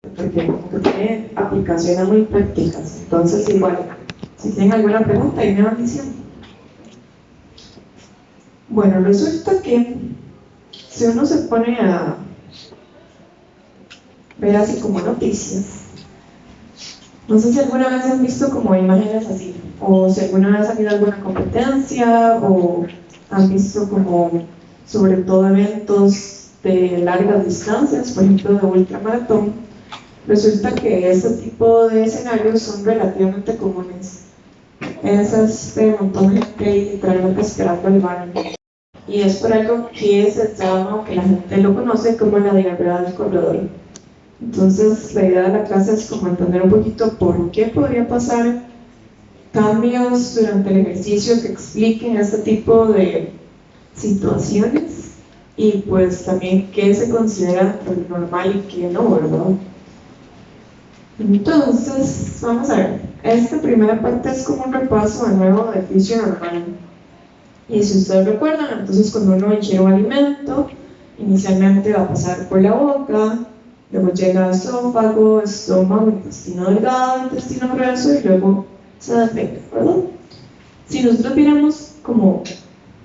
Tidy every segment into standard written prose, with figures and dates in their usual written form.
porque como que tiene aplicaciones muy prácticas. Entonces, igual, si tienen alguna pregunta, ahí me van diciendo. Bueno, resulta que si uno se pone a ver así como noticias, no sé si alguna vez han visto como imágenes así, o si alguna vez han ido a alguna competencia, o han visto como sobre todo eventos de largas distancias, por ejemplo de ultramaratón. Resulta que este tipo de escenarios son relativamente comunes. Es este montón de gente ahí literalmente esperando el baño. Y es por algo que se llama, que la gente lo conoce como la diarrea del corredor. Entonces, la idea de la clase es como entender un poquito por qué podría pasar, cambios durante el ejercicio que expliquen este tipo de situaciones y pues también qué se considera normal y qué no, ¿verdad? Entonces, vamos a ver, esta primera parte es como un repaso de nuevo de fisio normal. Y si ustedes recuerdan, entonces cuando uno ingiere un alimento, inicialmente va a pasar por la boca, luego llega al esófago, estómago, intestino delgado, intestino grueso y luego se defeca, ¿verdad? Si nosotros viéramos como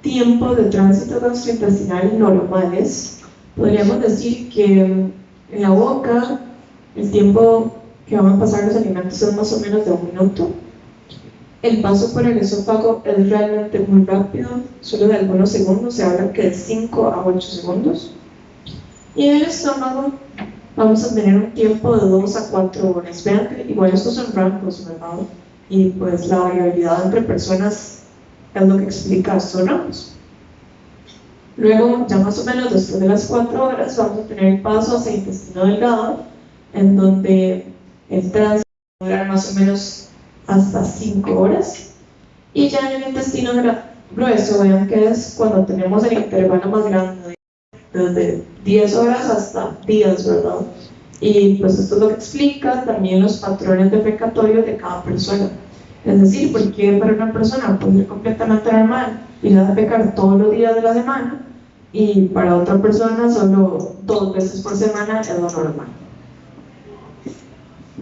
tiempo de tránsito gastrointestinal normales, podríamos decir que en la boca el tiempo que van a pasar los alimentos es más o menos de 1 minuto. El paso por el esófago es realmente muy rápido, solo de algunos segundos, se habla que de 5 a 8 segundos. Y en el estómago vamos a tener un tiempo de 2 a 4 horas. Vean que igual estos son rangos, ¿verdad? Y pues la variabilidad entre personas es lo que explica estos rangos. Luego, ya más o menos después de las 4 horas, vamos a tener el paso hacia el intestino delgado, en donde el tránsito va a durar más o menos hasta 5 horas. Y ya en el intestino grueso, vean que es cuando tenemos el intervalo más grande, desde 10 horas hasta días, ¿verdad? Y pues esto es lo que explica también los patrones defecatorios de cada persona. Es decir, porque para una persona puede ser completamente normal ir a defecar todos los días de la semana y para otra persona solo 2 veces por semana es lo normal.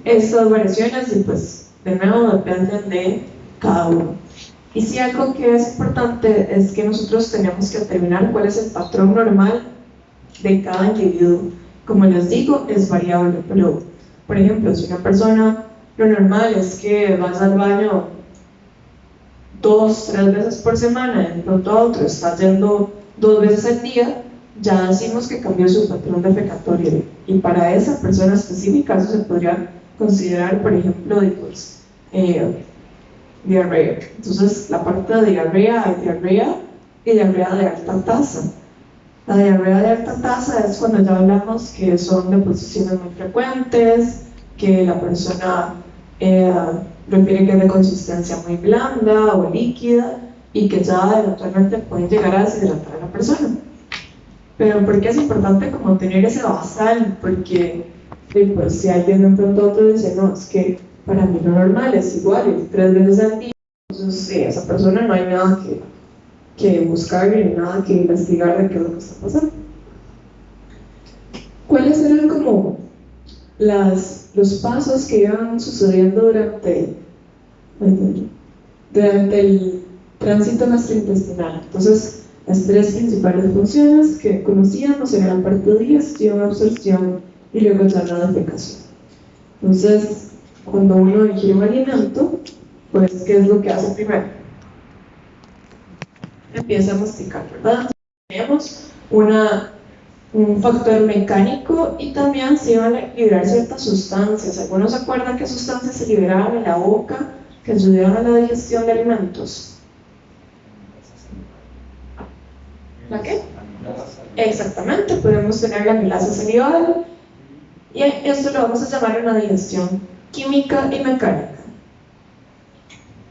Estas variaciones, y pues de nuevo, dependen de cada uno. Y si algo que es importante es que nosotros tenemos que determinar cuál es el patrón normal de cada individuo. Como les digo, es variable, pero por ejemplo, si una persona, lo normal es que vas al baño 2, 3 veces por semana, de pronto a otro está yendo 2 veces al día, ya decimos que cambió su patrón defecatorio. Y para esa persona específica eso se podría considerar, por ejemplo, pues, diarrea. Entonces, la parte de diarrea, hay diarrea y diarrea de alta tasa. La diarrea de alta tasa es cuando ya hablamos que son deposiciones muy frecuentes, que la persona refiere que es de consistencia muy blanda o líquida y que ya eventualmente pueden llegar a deshidratar a la persona. Pero ¿por qué es importante como tener ese basal? Porque pues, si alguien de pronto a otro dice, no, es que para mí lo normal es igual, 3 veces al día, entonces esa persona no hay nada que buscar ni nada que investigar de qué es lo que está pasando. ¿Cuáles eran como los pasos que iban sucediendo durante el tránsito gastrointestinal? Entonces, las 3 principales funciones que conocíamos eran la parte de digestión, absorción y luego ya la defecación. Entonces, cuando uno ingiere un alimento, pues, ¿qué es lo que hace primero? Empieza a masticar, ¿verdad? Tenemos un factor mecánico y también se iban a liberar ciertas sustancias. ¿Algunos se acuerdan qué sustancias se liberaban en la boca que ayudaban a la digestión de alimentos? ¿La qué? Exactamente, podemos tener la amilasa salival y esto lo vamos a llamar una digestión química y mecánica.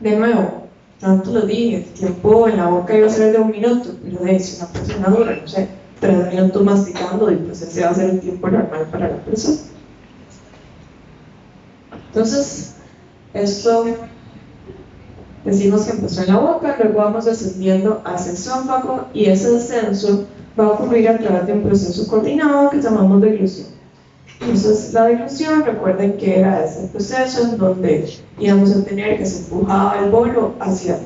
De nuevo, tanto lo dije, el tiempo en la boca iba a ser de 1 minuto, pero si una persona dura, no sé, 3 minutos masticando, y pues ese va a ser el tiempo normal para la persona. Entonces, esto decimos que empezó en la boca, luego vamos descendiendo hacia el esófago y ese descenso va a ocurrir a través de un proceso coordinado que llamamos deglución. Entonces, la dilución, recuerden que era ese proceso en donde íbamos a tener que se empujaba el bolo hacia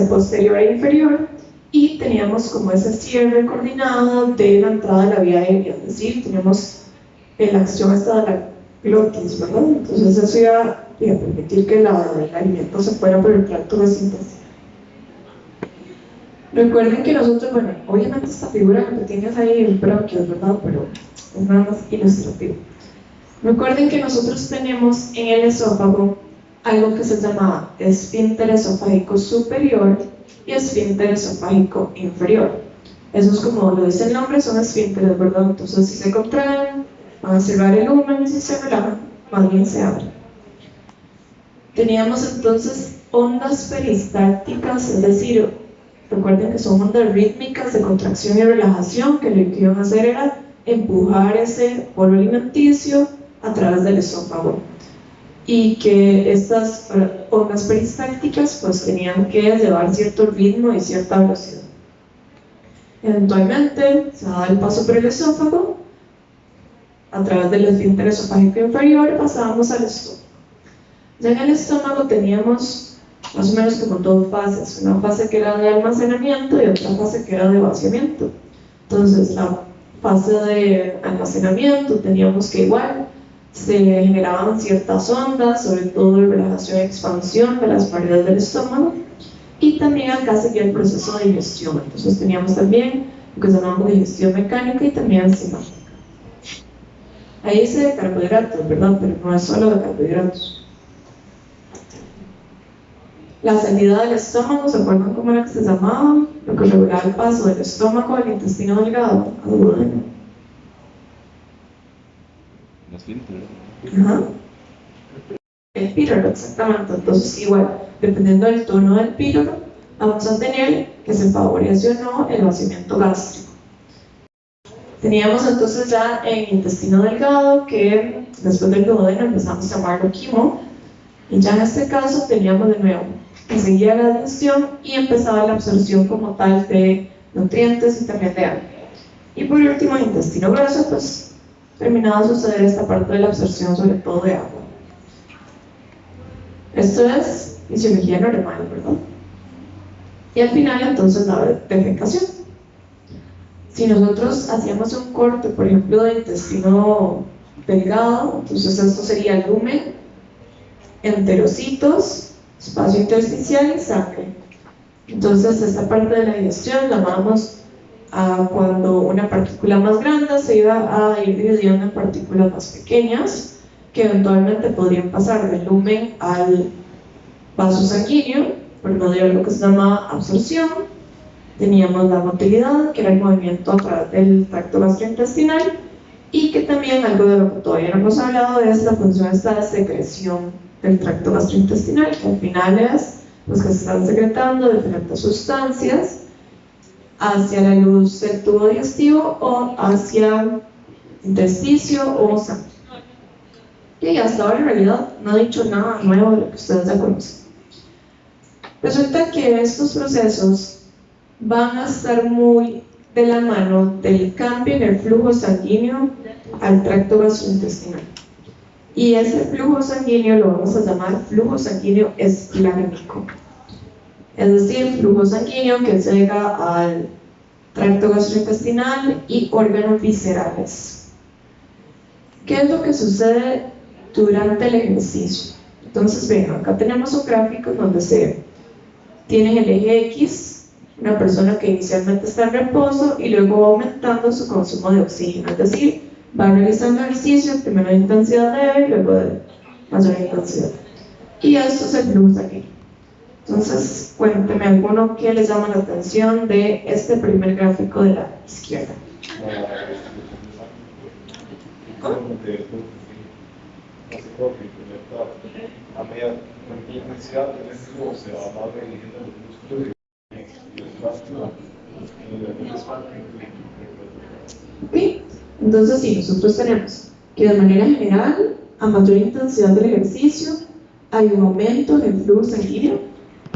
posterior e inferior, y teníamos como ese cierre coordinado de la entrada de la vía aérea, es decir, teníamos la acción esta de la glotis, ¿verdad? Entonces eso iba a permitir que el alimento se fuera por el tracto gastrointestinal. Recuerden que nosotros, bueno, obviamente esta figura que tienes ahí en bronquios, ¿verdad? Pero es nada más ilustrativo. Recuerden que nosotros tenemos en el esófago algo que se llama esfínter esofágico superior y esfínter esofágico inferior. Esos, como lo dice el nombre, son esfínteres, ¿verdad? Entonces, si se contraen, van a cerrar el lumen, y si se relajan, más bien se abren. Teníamos entonces ondas peristálticas, es decir, recuerden que son ondas rítmicas de contracción y relajación, que lo que iban a hacer era empujar ese bolo alimenticio a través del esófago, y que estas ondas peristálticas pues tenían que llevar cierto ritmo y cierta velocidad. Eventualmente se daba el paso por el esófago, a través del esfínter esofágico inferior pasábamos al estómago. Ya en el estómago teníamos más o menos como dos fases, una fase que era de almacenamiento y otra fase que era de vaciamiento. Entonces la fase de almacenamiento teníamos que igual se generaban ciertas ondas, sobre todo de relajación y expansión de las paredes del estómago, y también acá seguía el proceso de digestión. Entonces teníamos también lo que se llamaba digestión mecánica y también enzimática. Ahí dice de carbohidratos, ¿verdad? Pero no es solo de carbohidratos. La salida del estómago, ¿se acuerdan cómo era que se llamaba? Lo que regulaba el paso del estómago al intestino delgado, al duodeno. Ajá. El píloro, exactamente. Entonces, igual, dependiendo del tono del píloro, vamos a tener que se favorece o no el vaciamiento gástrico. Teníamos entonces ya en intestino delgado, que después del duodeno empezamos a llamarlo quimo, y ya en este caso teníamos de nuevo que seguía la digestión y empezaba la absorción como tal de nutrientes y también de agua. Y por último, en intestino grueso, pues terminaba de suceder esta parte de la absorción, sobre todo de agua. Esto es fisiología normal, ¿verdad? Y al final, entonces, la defecación. Si nosotros hacíamos un corte, por ejemplo, de intestino delgado, entonces esto sería el lumen, enterocitos, espacio intersticial y sangre. Entonces, esta parte de la digestión la llamamos cuando una partícula más grande se iba a ir dividiendo en partículas más pequeñas, que eventualmente podrían pasar del lumen al vaso sanguíneo por medio de lo que se llama absorción. Teníamos la motilidad, que era el movimiento a través del tracto gastrointestinal, y que también algo de lo que todavía no hemos hablado es la función esta de secreción del tracto gastrointestinal, que al final es pues, que se están secretando diferentes sustancias hacia la luz del tubo digestivo o hacia intersticio o sangre. Y hasta ahora en realidad no he dicho nada nuevo de lo que ustedes ya conocen. Resulta que estos procesos van a estar muy de la mano del cambio en el flujo sanguíneo al tracto gastrointestinal. Y ese flujo sanguíneo lo vamos a llamar flujo sanguíneo esplácnico. Es decir, flujo sanguíneo que llega al tracto gastrointestinal y órganos viscerales. ¿Qué es lo que sucede durante el ejercicio? Entonces, ven, acá tenemos un gráfico donde se tiene el eje X, una persona que inicialmente está en reposo y luego va aumentando su consumo de oxígeno, es decir, va realizando ejercicio, primero de intensidad leve y luego de mayor intensidad. Y esto es el flujo sanguíneo. Entonces, cuénteme alguno que les llama la atención de este primer gráfico de la izquierda. ¿Cómo? A medida que la intensidad del flujo se va dirigiendo los músculos y el espacio. Ok, entonces sí, nosotros tenemos que de manera general, a mayor intensidad del ejercicio, hay un aumento en el flujo sanguíneo.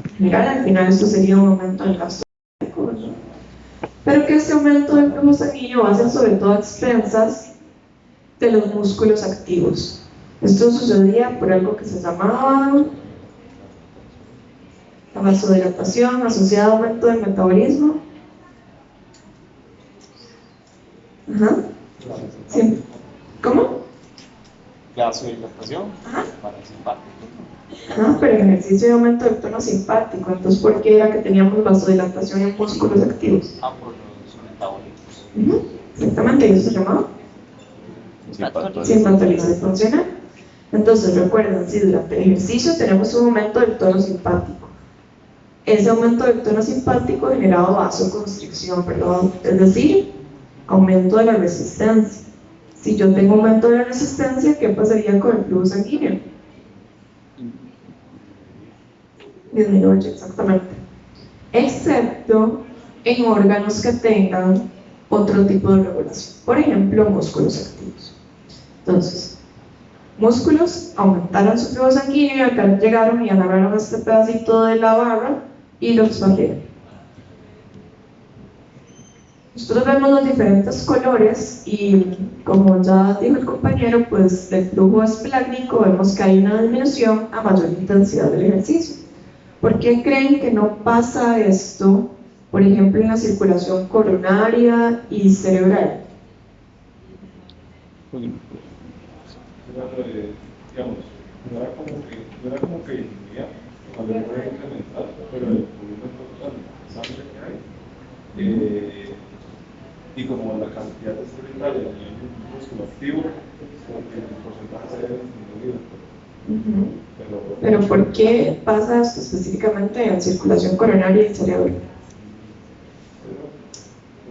En general, al final esto sería un aumento del gasto calórico, ¿no? Pero que este aumento del flujo sanguíneo va a ser sobre todo a expensas de los músculos activos. Esto sucedía por algo que se llamaba la vasodilatación asociada a aumento del metabolismo. Ajá. Sí. ¿Cómo? Vasodilatación. Ajá. Parasimpático. Ajá, pero en ejercicio de aumento del tono simpático. Entonces, ¿por qué era que teníamos vasodilatación en músculos activos? Por los metabolitos. Exactamente, ¿y eso se llamaba? Simpatolización funcional. Entonces, recuerden, si durante el ejercicio tenemos un aumento del tono simpático, ese aumento del tono simpático generaba vasoconstricción, perdón, es decir, aumento de la resistencia. Si yo tengo aumento de la resistencia, ¿qué pasaría con el flujo sanguíneo? Disminuye, exactamente. Excepto en órganos que tengan otro tipo de regulación, por ejemplo, músculos activos. Entonces, músculos aumentaron su flujo sanguíneo y acá llegaron y agarraron este pedacito de la barra y lo expandieron. Nosotros vemos los diferentes colores y, como ya dijo el compañero, pues del flujo esplácnico vemos que hay una disminución a mayor intensidad del ejercicio. ¿Por qué creen que no pasa esto, por ejemplo, en la circulación coronaria y cerebral? Digamos, no era como que disminuía cuando era incremental, pero el volumen total de sangre que hay y como la cantidad de cerebral y el músculo activo, el porcentaje se debe disminuir. Pero ¿por qué pasa esto específicamente en circulación coronaria y cerebral?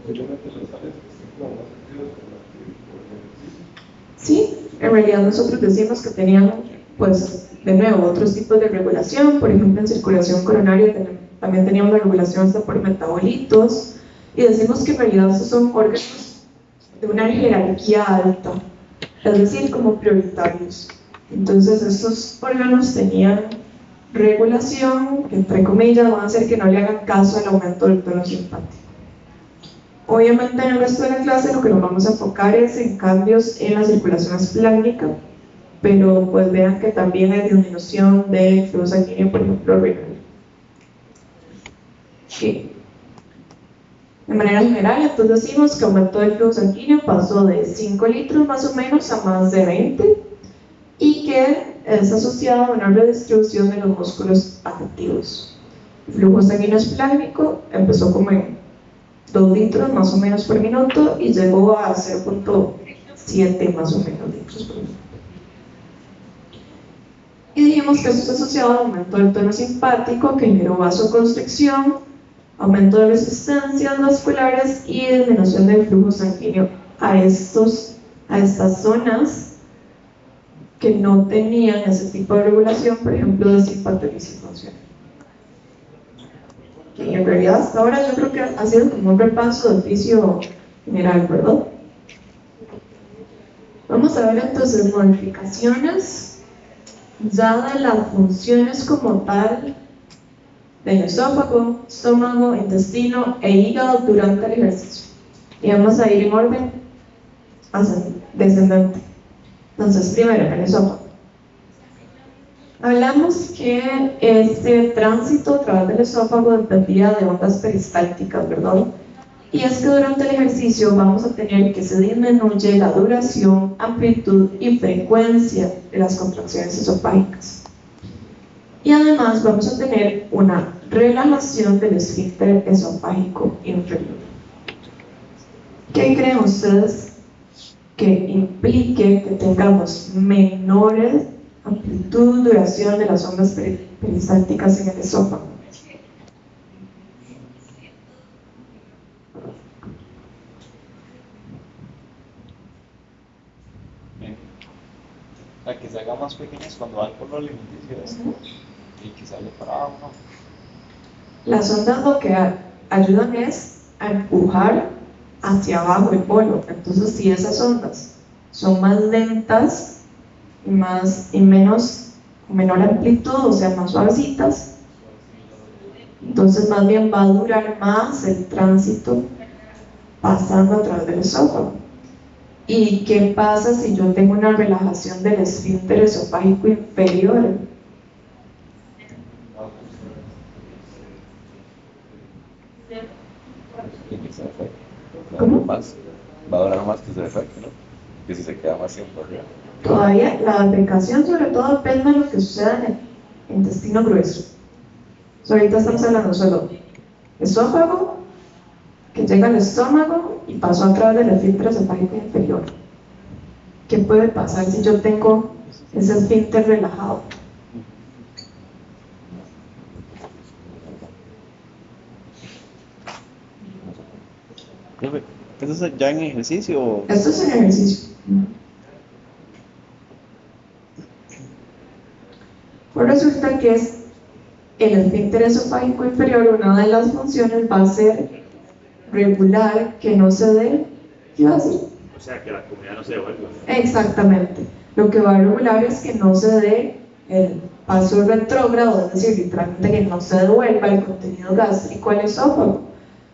Posiblemente los sales estén como más activos por el ejercicio. Sí, en realidad nosotros decimos que tenían, pues, de nuevo, otros tipos de regulación. Por ejemplo, en circulación coronaria también teníamos la regulación hasta por metabolitos, y decimos que en realidad estos son órganos de una jerarquía alta, es decir, como prioritarios. Entonces estos órganos tenían regulación, que entre comillas van a hacer que no le hagan caso al aumento del tono simpático. Obviamente en el resto de la clase lo que nos vamos a enfocar es en cambios en la circulación esplácnica, pero pues vean que también hay disminución del flujo sanguíneo, por ejemplo, renal. Sí. De manera general, entonces decimos que aumentó el flujo sanguíneo, pasó de 5 litros más o menos a más de 20, y que es asociado a una redistribución de los músculos activos. El flujo sanguíneo esplácnico empezó como en 2 litros más o menos por minuto y llegó a 0.7 más o menos litros por minuto. Y dijimos que esto está asociado a aumento del tono simpático, que generó vasoconstricción, aumento de resistencias vasculares y disminución del flujo sanguíneo a estas zonas que no tenían ese tipo de regulación, por ejemplo, de simpatolización funcional. Que en realidad hasta ahora yo creo que ha sido como un repaso de oficio general, ¿verdad? Vamos a ver entonces modificaciones ya de las funciones como tal del esófago, estómago, intestino e hígado durante el ejercicio. Y vamos a ir en orden descendente. Entonces, primero, el esófago. Hablamos que este tránsito a través del esófago dependía de ondas peristálticas, ¿verdad? Y es que durante el ejercicio vamos a tener que se disminuye la duración, amplitud y frecuencia de las contracciones esofágicas. Y además vamos a tener una relajación del esfínter esofágico inferior. ¿Qué creen ustedes que implique que tengamos menores amplitud, duración de las ondas peristálticas en el esófago? O sea, que se haga más pequeñas cuando va por lo alimenticio y que sale para abajo. Las ondas lo que ayudan es a empujar hacia abajo el bolo. Entonces, si esas ondas son más lentas y menor amplitud, o sea, más suavecitas, entonces más bien va a durar más el tránsito pasando a través del esófago. ¿Y qué pasa si yo tengo una relajación del esfínter esofágico inferior? Y que se efecto. ¿Cómo? Va a durar más que ese efecto, ¿no? Que si se queda más tiempo arriba. Todavía la defecación sobre todo depende de lo que suceda en el intestino grueso. Ahorita estamos hablando solo esófago, que llega al estómago y pasó a través del esfínter esofágico inferior. ¿Qué puede pasar si yo tengo ese esfínter relajado? ¿Eso es ya en ejercicio o...? Esto es en ejercicio. Pues resulta que es el esfínter esofágico inferior, una de las funciones va a ser regular que no se dé. ¿Qué iba a decir? O sea, que la comida no se devuelva. Exactamente. Lo que va a regular es que no se dé el paso retrógrado, es decir, literalmente que no se devuelva el contenido gástrico al esófago.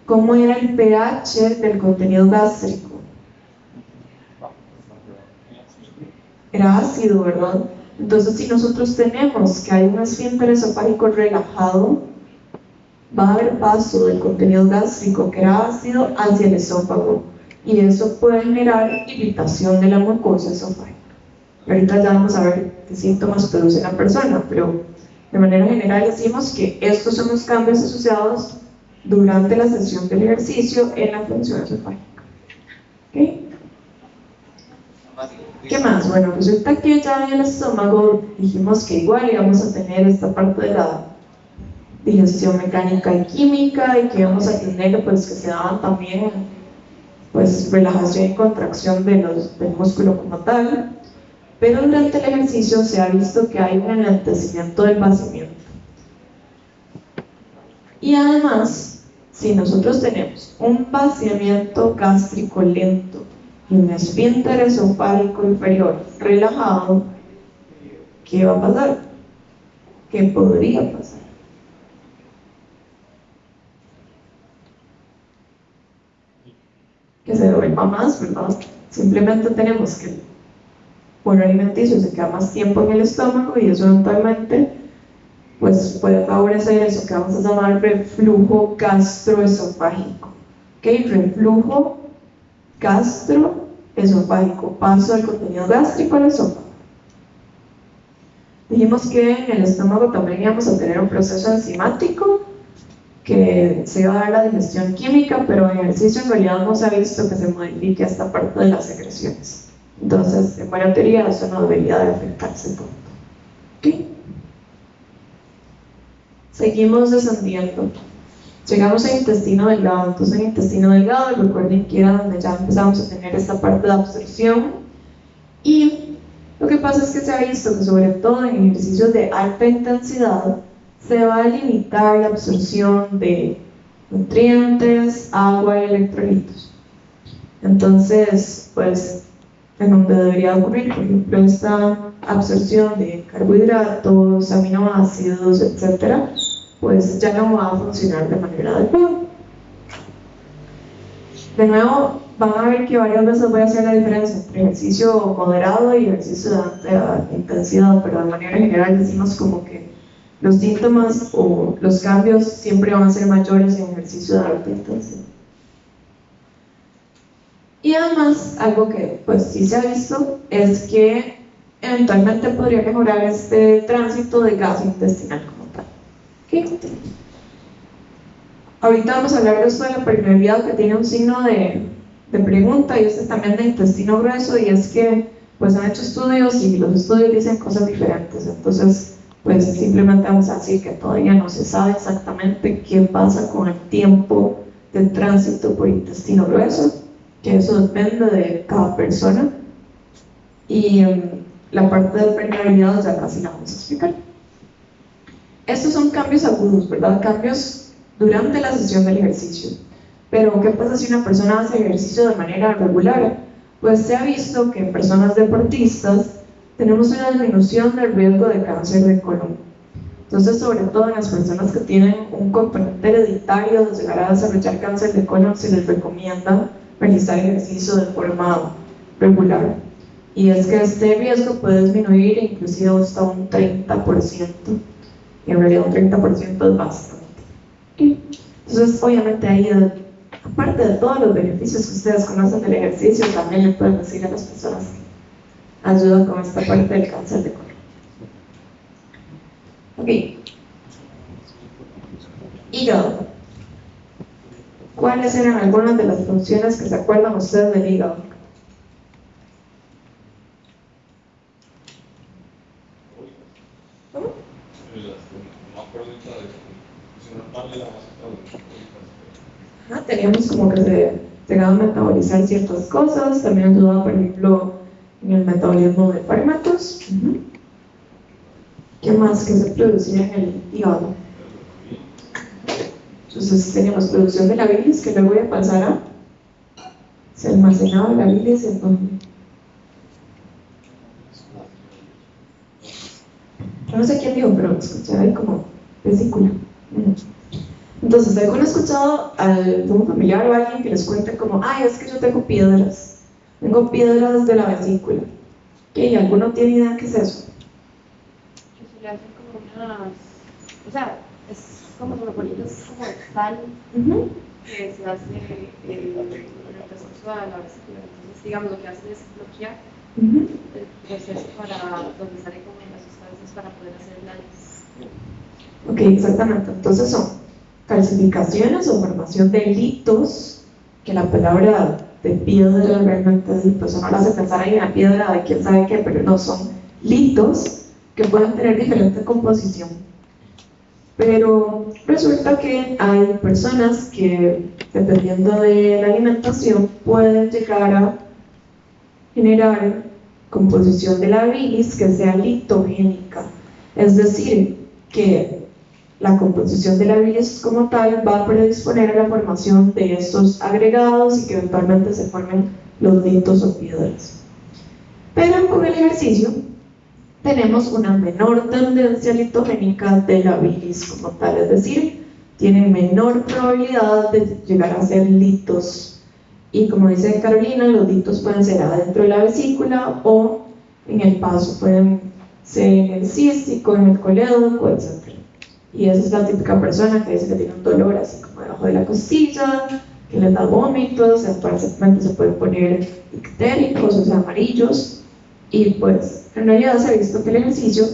¿Cómo era el pH del contenido gástrico? Era ácido, ¿verdad? Entonces, si nosotros tenemos que hay un esfínter esofágico relajado, va a haber paso del contenido gástrico que era ácido hacia el esófago, y eso puede generar irritación de la mucosa esofágica. Y ahorita ya vamos a ver qué síntomas produce la persona, pero de manera general decimos que estos son los cambios asociados durante la sesión del ejercicio en la función esofágica. ¿Okay? ¿Qué más? Bueno, resulta que ya en el estómago dijimos que igual íbamos a tener esta parte de la digestión mecánica y química, y que íbamos a tener pues que se daban también pues relajación y contracción del músculo como tal, pero durante el ejercicio se ha visto que hay un enlentecimiento del vaciamiento. Y además, si nosotros tenemos un vaciamiento gástrico lento y un esfínter esofágico inferior relajado, ¿qué va a pasar? ¿Qué podría pasar? Que se devuelva más, ¿verdad? Simplemente tenemos que el bolo alimenticio se queda más tiempo en el estómago, y eso eventualmente pues puede favorecer eso que vamos a llamar reflujo gastroesofágico. ¿Ok? Reflujo gastroesofágico, paso del contenido gástrico al esófago. Dijimos que en el estómago también íbamos a tener un proceso enzimático que se va a dar la digestión química, pero en ejercicio en realidad no se ha visto que se modifique esta parte de las secreciones. Entonces, en buena teoría, eso no debería de afectarse tanto. ¿Ok? Seguimos descendiendo. Llegamos al intestino delgado. Entonces, en el intestino delgado, recuerden que era donde ya empezamos a tener esta parte de absorción. Y lo que pasa es que se ha visto que, sobre todo en ejercicios de alta intensidad, se va a limitar la absorción de nutrientes, agua y electrolitos. Entonces, pues, en donde debería ocurrir, por ejemplo, esta absorción de carbohidratos, aminoácidos, etc., pues ya no va a funcionar de manera adecuada. De nuevo, van a ver que varias veces voy a hacer la diferencia entre ejercicio moderado y ejercicio de alta intensidad, pero de manera general decimos como que los síntomas o los cambios siempre van a ser mayores en ejercicio de alta intensidad. Y además, algo que pues sí se ha visto es que eventualmente podría mejorar este tránsito de gas intestinal como tal. ¿Okay? Ahorita vamos a hablar de esto de la permeabilidad, que tiene un signo de pregunta, y este también de intestino grueso, y es que pues han hecho estudios y los estudios dicen cosas diferentes. Entonces, pues simplemente vamos a decir que todavía no se sabe exactamente qué pasa con el tiempo de tránsito por intestino grueso, que eso depende de cada persona, y la parte de permeabilidad ya casi la vamos a explicar. Estos son cambios agudos, ¿verdad? Cambios durante la sesión del ejercicio. Pero, ¿qué pasa si una persona hace ejercicio de manera regular? Pues se ha visto que en personas deportistas tenemos una disminución del riesgo de cáncer de colon. Entonces, sobre todo en las personas que tienen un componente hereditario de llegar a desarrollar cáncer de colon, se les recomienda realizar ejercicio de forma regular. Y es que este riesgo puede disminuir inclusive hasta un 30%. Y en realidad un 30% es bastante. ¿Okay? Entonces, obviamente ahí, aparte de todos los beneficios que ustedes conocen del ejercicio, también le pueden decir a las personas que ayudan con esta parte del cáncer de colon. Ok. Hígado. ¿Cuáles eran algunas de las funciones que se acuerdan ustedes del hígado? ¿Cómo? Teníamos como que se llegaban a metabolizar ciertas cosas, también ayudaba, por ejemplo, en el metabolismo de fármacos. ¿Qué más que se producía en el hígado? Entonces teníamos producción de la bilis, que luego voy a pasar a... Se almacenaba la bilis en donde... No sé quién dijo, pero escuché ahí como vesícula. Entonces, ¿alguno ha escuchado a algún familiar o alguien que les cuente como, ay, es que yo tengo piedras de la vesícula? ¿Y alguno tiene idea qué es eso? Que se le hacen como unas, o sea, es como bolitas como de sal que se hace en el transcurso de la vesícula. Entonces, digamos, lo que hace es bloquear el proceso para donde salen como las sustancias para poder hacer la digestión. Ok, exactamente. Entonces son calcificaciones o formación de litos, que la palabra de piedra realmente pues uno la hace pensar en la piedra de quién sabe qué, pero no, son litos que pueden tener diferente composición. Pero resulta que hay personas que, dependiendo de la alimentación, pueden llegar a generar composición de la bilis que sea litogénica, es decir, que la composición de la bilis como tal va a predisponer a la formación de estos agregados y que eventualmente se formen los litos o piedras. Pero con el ejercicio tenemos una menor tendencia litogénica de la bilis como tal, es decir, tienen menor probabilidad de llegar a ser litos. Y como dice Carolina, los litos pueden ser adentro de la vesícula o en el paso, pueden ser en el cístico, en el colédoco, etc. Y esa es la típica persona que dice que tiene un dolor así como debajo de la costilla, que les da vómitos, eventualmente se pueden poner ictéricos, o sea, amarillos. Y pues en realidad se ha visto que el ejercicio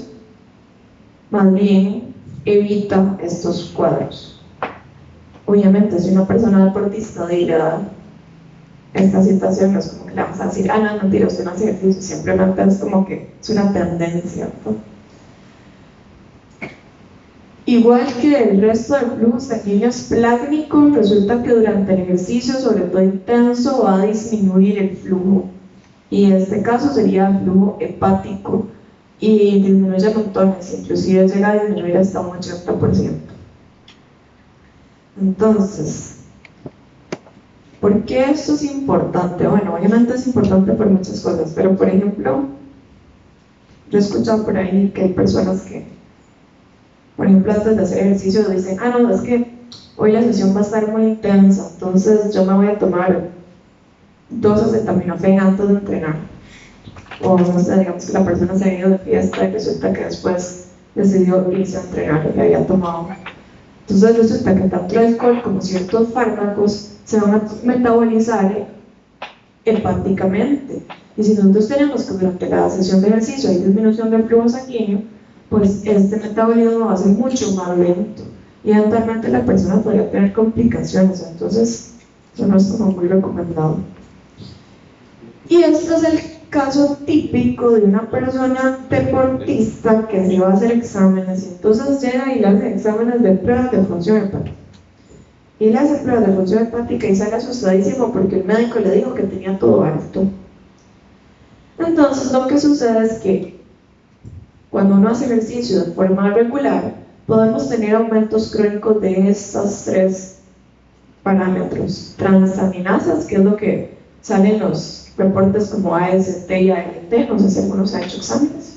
más bien evita estos cuadros. Obviamente, si una persona deportista dirá esta situación, no es como que le vamos a decir, no, mentira, usted no hace ejercicio, simplemente es como que es una tendencia, ¿no? Igual que el resto del flujo sanguíneo esplácnico, resulta que durante el ejercicio, sobre todo intenso, va a disminuir el flujo. Y en este caso sería el flujo hepático y disminuye montones, inclusive llega a disminuir hasta un 80%. Entonces, ¿por qué esto es importante? Bueno, obviamente es importante por muchas cosas, pero por ejemplo, yo he escuchado por ahí que hay personas que, por ejemplo, antes de hacer ejercicio dicen, no, es que hoy la sesión va a estar muy intensa, entonces yo me voy a tomar 2 acetaminofén antes de entrenar. O no sé, digamos que la persona se ha ido de fiesta y resulta que después decidió irse a entrenar y había tomado. Entonces resulta que tanto el alcohol como ciertos fármacos se van a metabolizar hepáticamente. Y si nosotros tenemos que durante la sesión de ejercicio hay disminución del flujo sanguíneo, pues este metabolismo va a ser mucho más lento y eventualmente la persona podría tener complicaciones. Entonces eso no es como muy recomendado. Y este es el caso típico de una persona deportista que se va a hacer exámenes y entonces llega y le hace exámenes de pruebas de función hepática y le hace pruebas de función hepática y sale asustadísimo porque el médico le dijo que tenía todo alto. Entonces lo que sucede es que cuando uno hace ejercicio de forma regular podemos tener aumentos crónicos de estos 3 parámetros: transaminasas, que es lo que sale en los reportes como AST y ALT, no sé si algunos han hecho exámenes,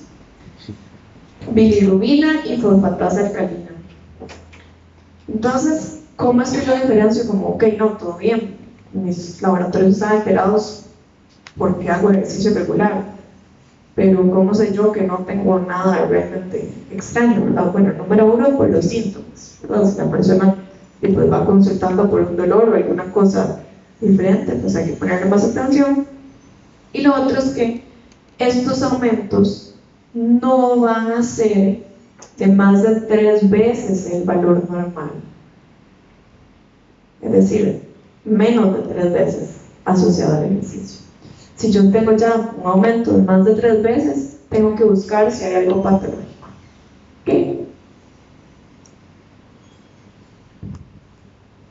bilirrubina y fosfatasa alcalina. Entonces, ¿cómo es que yo diferencio como, ok, no, todo bien, mis laboratorios están alterados porque hago ejercicio regular. Pero ¿cómo sé yo que no tengo nada realmente extraño, ¿verdad? Bueno, número uno, por los síntomas, ¿verdad? Si la persona pues, va consultando por un dolor o alguna cosa diferente, pues hay que ponerle más atención. Y lo otro es que estos aumentos no van a ser de más de 3 veces el valor normal. Es decir, menos de 3 veces asociado al ejercicio. Si yo tengo ya un aumento de más de 3 veces, tengo que buscar si hay algo patológico. ¿Okay?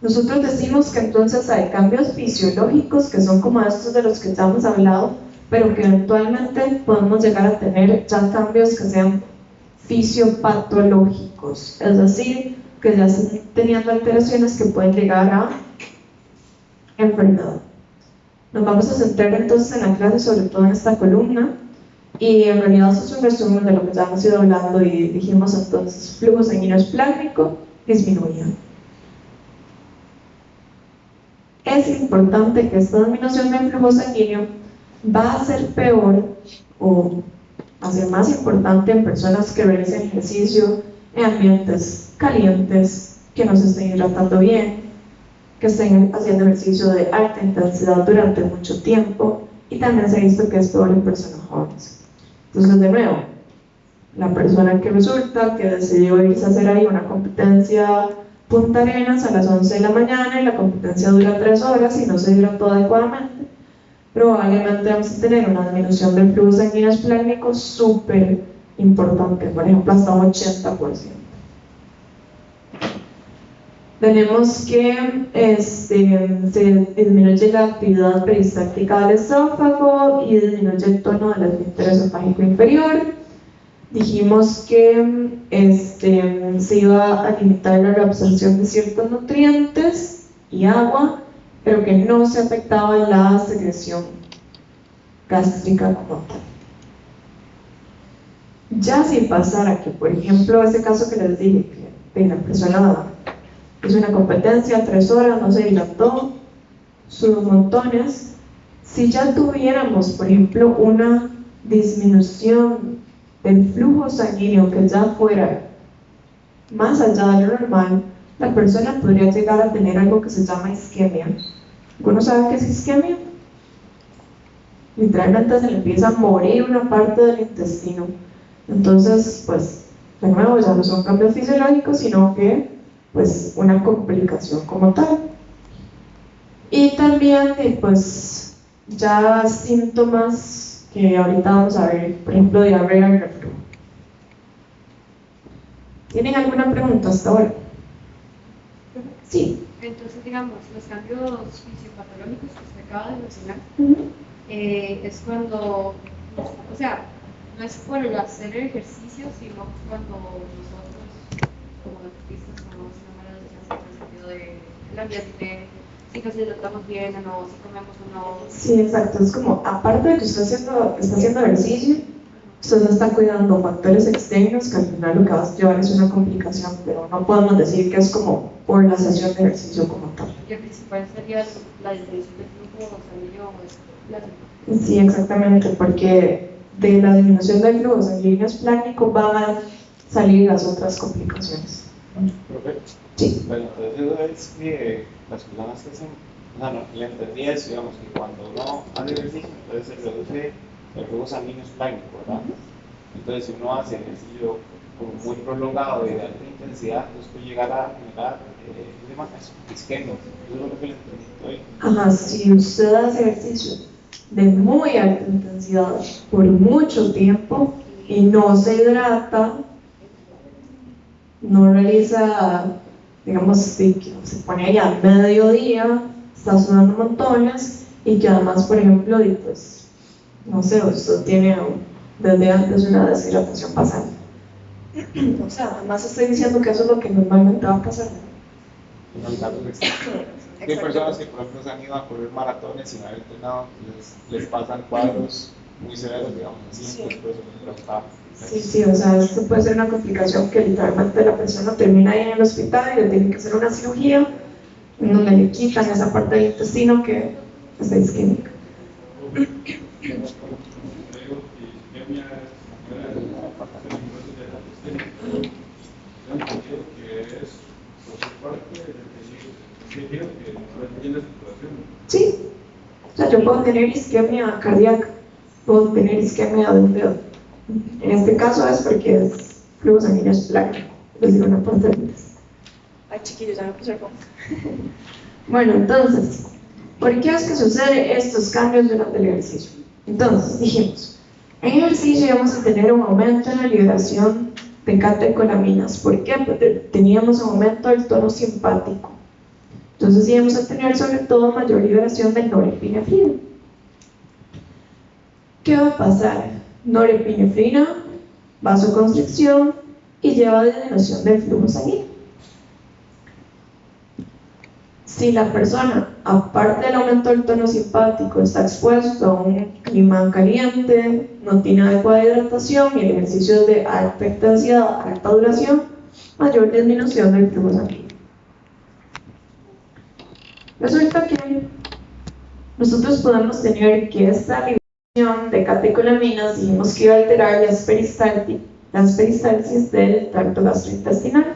Nosotros decimos que entonces hay cambios fisiológicos que son como estos de los que ya hemos hablado, pero que eventualmente podemos llegar a tener ya cambios que sean fisiopatológicos, es decir, que ya están teniendo alteraciones que pueden llegar a enfermedad. Nos vamos a centrar entonces en la clase, sobre todo en esta columna, y en realidad eso es un resumen de lo que ya hemos ido hablando y dijimos entonces, flujo sanguíneo esplácnico disminuye. Es importante que esta disminución del flujo sanguíneo va a ser peor o a ser más importante en personas que realicen ejercicio en ambientes calientes, que no se estén hidratando bien, que estén haciendo ejercicio de alta intensidad durante mucho tiempo, y también se ha visto que es peor en personas jóvenes. Entonces, de nuevo, la persona que resulta que decidió irse a hacer ahí una competencia Punta Arenas a las 11 de la mañana y la competencia dura 3 horas y no se hidrató adecuadamente, probablemente vamos a tener una disminución del flujo sanguíneo esplácnico súper importante, por ejemplo hasta un 80%. Tenemos que se disminuye la actividad peristáltica del esófago y disminuye el tono del esfínter esofágico inferior. Dijimos que se iba a limitar la reabsorción de ciertos nutrientes y agua, pero que no se afectaba la secreción gástrica como tal. Ya si pasara que, por ejemplo, ese caso que les dije, que la persona hizo una competencia, 3 horas, no se dilató, sus montones, si ya tuviéramos, por ejemplo, una disminución del flujo sanguíneo que ya fuera más allá de lo normal, la persona podría llegar a tener algo que se llama isquemia. ¿Alguno sabe qué es isquemia? Literalmente se le empieza a morir una parte del intestino. Entonces, pues, de nuevo, ya no son cambios fisiológicos, sino que, pues, una complicación como tal. Y también, pues, ya síntomas que ahorita vamos a ver, por ejemplo, diarrea y reflujo. ¿Tienen alguna pregunta hasta ahora? Sí. Entonces, digamos, los cambios fisiopatológicos que usted acaba de mencionar, es cuando, o sea, no es por el hacer el ejercicio, sino cuando nosotros, como deportistas, tomamos una mala decisión en el sentido del ambiente, si nos hidratamos bien o no, si comemos o no. Sí, exacto. Es como, aparte de que usted está haciendo ejercicio, usted no está cuidando factores externos que al final lo que va a llevar es una complicación, pero no podemos decir que es como por la sesión de ejercicio como tal. Y el principal sería la disminución del flujo sanguíneo esplácnico. Sí, exactamente, porque de la disminución del flujo sanguíneo esplácnico van a salir las otras complicaciones. Profe, Sí. bueno, entonces es que las personas que hacen, o sea, no, le entendí eso, digamos, que cuando uno hace ejercicio, entonces se reduce el flujo sanguíneo esplácnico, ¿verdad? Entonces, si uno hace ejercicio como muy prolongado y de alta intensidad, entonces puede llegar a generar isquemia. Eso es lo que le entendí hoy. Ajá, si usted hace ejercicio de muy alta intensidad por mucho tiempo y no se hidrata, no realiza, digamos, que se pone ahí a mediodía, está sudando montones y que además, por ejemplo, pues, no sé, usted tiene desde antes una deshidratación pasante. O sea, además estoy diciendo que eso es lo que normalmente va a pasar. Hay casos extremos. Hay personas que, por ejemplo, se han ido a correr maratones sin haber entrenado, les pasan cuadros muy severos, digamos así, Sí. entonces por eso me preguntaba. Sí, o sea, esto puede ser una complicación que literalmente la persona termina ahí en el hospital y le tienen que hacer una cirugía en donde le quitan esa parte del intestino que está isquémica. Sí, o sea, yo puedo tener isquemia cardíaca, puedo tener isquemia de un dedo. En este caso es porque es flujo sanguíneo esplánico, es decir, una parte del. Ay, chiquillos, ya me puse el foco. Bueno, entonces, ¿por qué es que sucede estos cambios durante el ejercicio? Entonces, dijimos, en ejercicio vamos a tener un aumento en la liberación de catecolaminas. ¿Por qué? Porque teníamos un aumento del tono simpático. Entonces íbamos a tener sobre todo mayor liberación de norepinefrina. ¿Qué va a pasar? Norepinefrina, vasoconstricción y lleva a disminución del flujo sanguíneo. Si la persona, aparte del aumento del tono simpático, está expuesto a un clima caliente, no tiene adecuada hidratación y el ejercicio es de alta intensidad, alta duración, mayor disminución del flujo sanguíneo. Resulta que nosotros podemos tener que esta liberación de catecolaminas, dijimos que iba a alterar las peristalsis del tracto gastrointestinal.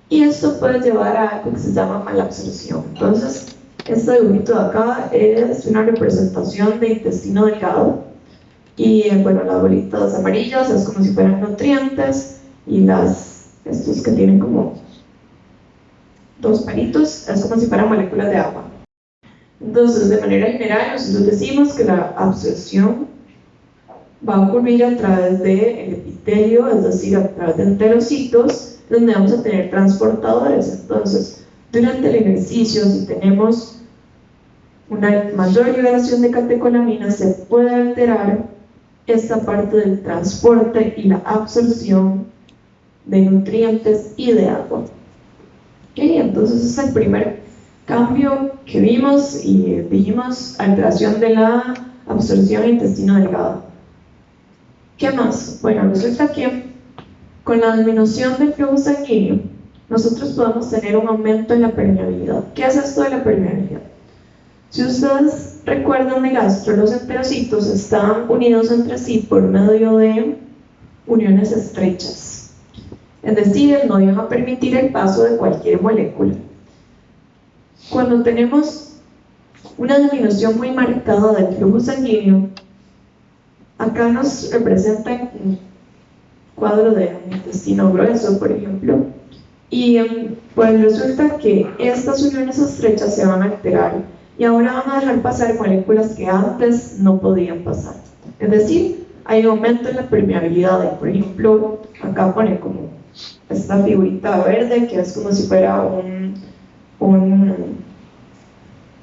Y esto puede llevar a algo que se llama malabsorción. Entonces, este dibujito de acá es una representación de intestino delgado. Y bueno, las bolitas amarillas es como si fueran nutrientes. Y estos que tienen como dos palitos es como si fueran moléculas de agua. Entonces, de manera general, nosotros decimos que la absorción va a ocurrir a través del epitelio, es decir, a través de enterocitos, donde vamos a tener transportadores. Entonces, durante el ejercicio, si tenemos una mayor liberación de catecolaminas, se puede alterar esta parte del transporte y la absorción de nutrientes y de agua. ¿Okay? Entonces, es el primer cambio que vimos y dijimos alteración de la absorción en intestino delgado. ¿Qué más? Bueno, resulta que con la disminución del flujo sanguíneo, nosotros podemos tener un aumento en la permeabilidad. ¿Qué es esto de la permeabilidad? Si ustedes recuerdan de gastro, los enterocitos están unidos entre sí por medio de uniones estrechas. Es decir, no van a permitir el paso de cualquier molécula. Cuando tenemos una disminución muy marcada del flujo sanguíneo, acá nos representa un cuadro de un intestino grueso, por ejemplo, y pues resulta que estas uniones estrechas se van a alterar y ahora van a dejar pasar moléculas que antes no podían pasar. Es decir, hay un aumento en la permeabilidad. Por ejemplo, acá pone como esta figurita verde que es como si fuera un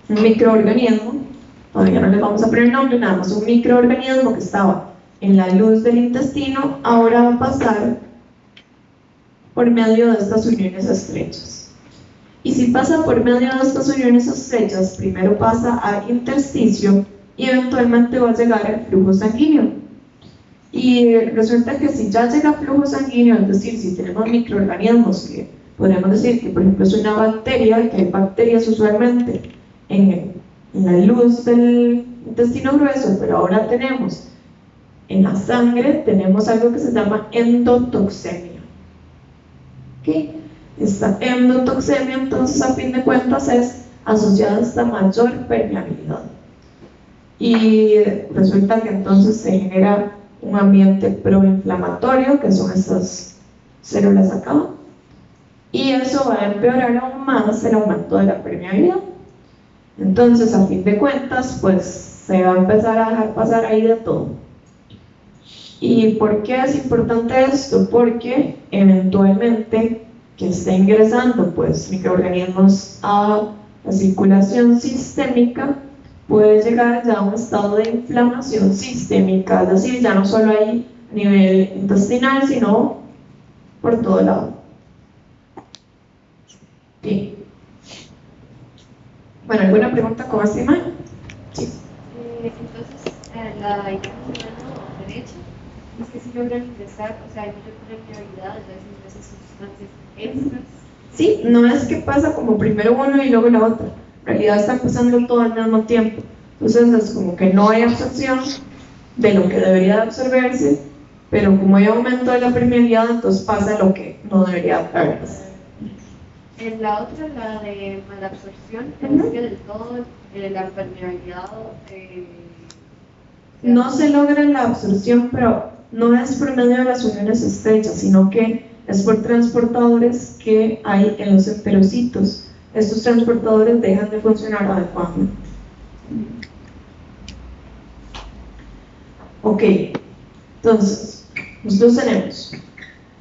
microorganismo. Todavía no les vamos a poner nombre, nada más un microorganismo que estaba en la luz del intestino, ahora va a pasar por medio de estas uniones estrechas. Y si pasa por medio de estas uniones estrechas, primero pasa a intersticio y eventualmente va a llegar al flujo sanguíneo. Y resulta que si ya llega flujo sanguíneo, es decir, si tenemos microorganismos que podemos decir que por ejemplo es una bacteria, que hay bacterias usualmente en la luz del intestino grueso, pero ahora tenemos en la sangre, tenemos algo que se llama endotoxemia. ¿Okay? Esta endotoxemia, entonces, a fin de cuentas, es asociada a esta mayor permeabilidad. Y resulta que entonces se genera un ambiente proinflamatorio, que son estas células acá, y eso va a empeorar aún más el aumento de la permeabilidad. Entonces, a fin de cuentas, pues se va a empezar a dejar pasar ahí de todo. ¿Y por qué es importante esto? Porque eventualmente que esté ingresando pues microorganismos a la circulación sistémica, puede llegar ya a un estado de inflamación sistémica, es decir, ya no solo ahí a nivel intestinal, sino por todo lado. Bien. Bueno, ¿alguna pregunta con esta imagen? Sí. Entonces, la imagen de la mano derecha es que si logran ingresar, o sea, hay mayor permeabilidad, entonces ingresan sustancias extras. Sí, no es que pasa como primero uno y luego la otra. En realidad están pasando todo al mismo tiempo. Entonces es como que no hay absorción de lo que debería de absorberse, pero como hay aumento de la permeabilidad, entonces pasa lo que no debería haber. En la otra, la de malabsorción, es que del todo la permeabilidad no se logra la absorción, pero no es por medio de las uniones estrechas, sino que es por transportadores que hay en los enterocitos. Estos transportadores dejan de funcionar adecuadamente. Ok, entonces, nosotros tenemos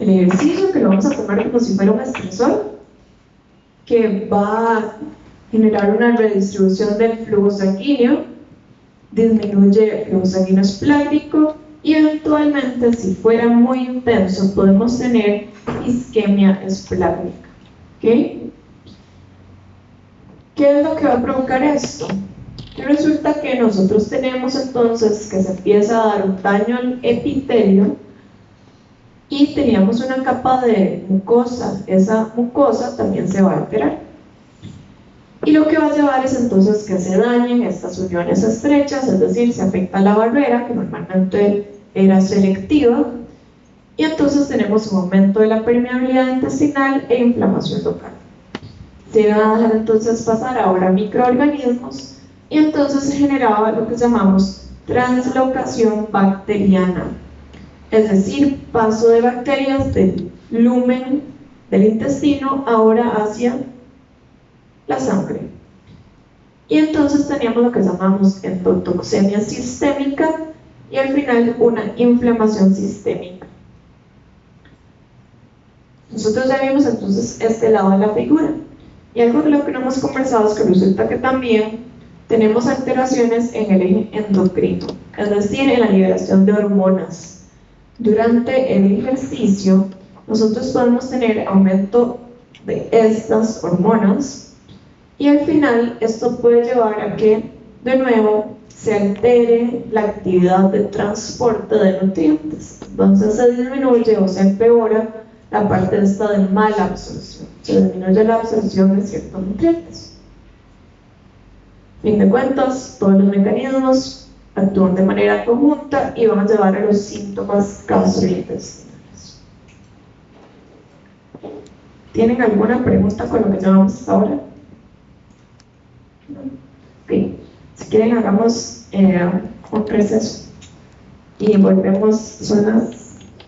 el ejercicio que lo vamos a tomar como si fuera un estresor, que va a generar una redistribución del flujo sanguíneo, disminuye el flujo sanguíneo esplácnico y eventualmente, si fuera muy intenso, podemos tener isquemia esplácnica. ¿Okay? ¿Qué es lo que va a provocar esto? Que resulta que nosotros tenemos entonces que se empieza a dar un daño al epitelio y teníamos una capa de mucosa. Esa mucosa también se va a alterar. Y lo que va a llevar es entonces que se dañen estas uniones estrechas, es decir, se afecta la barrera, que normalmente era selectiva, y entonces tenemos un aumento de la permeabilidad intestinal e inflamación local. Se va a dejar entonces pasar ahora microorganismos, y entonces se generaba lo que llamamos translocación bacteriana, es decir, paso de bacterias del lumen del intestino ahora hacia la sangre. Y entonces teníamos lo que llamamos endotoxemia sistémica y al final una inflamación sistémica. Nosotros ya vimos entonces este lado de la figura. Y algo de lo que no hemos conversado es que resulta que también tenemos alteraciones en el eje endocrino, es decir, en la liberación de hormonas. Durante el ejercicio, nosotros podemos tener aumento de estas hormonas y al final esto puede llevar a que de nuevo se altere la actividad de transporte de nutrientes. Entonces se disminuye o se empeora la parte esta de mala absorción, se disminuye la absorción de ciertos nutrientes. Fin de cuentas, todos los mecanismos actúan de manera conjunta y van a llevar a los síntomas gastrointestinales. ¿Tienen alguna pregunta con lo que llevamos hasta ahora? Okay. Si quieren hagamos un receso y volvemos, son las